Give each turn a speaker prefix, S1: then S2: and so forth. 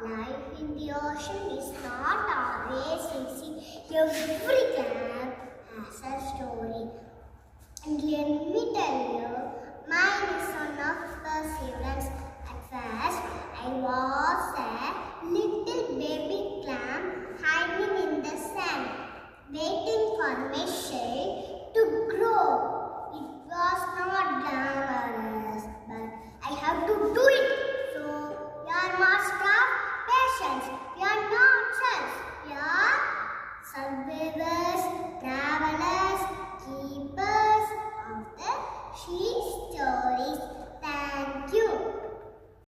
S1: Life in the ocean is not always easy. Every clam has a story. And let me tell you, mine is one of perseverance. At first, I was a little baby clam hiding in the sand, waiting for my shell to grow. It was not glamorous, but I have to do it. So, we are master of patience. We are not self. We are survivors, travelers, keepers of the sea stories.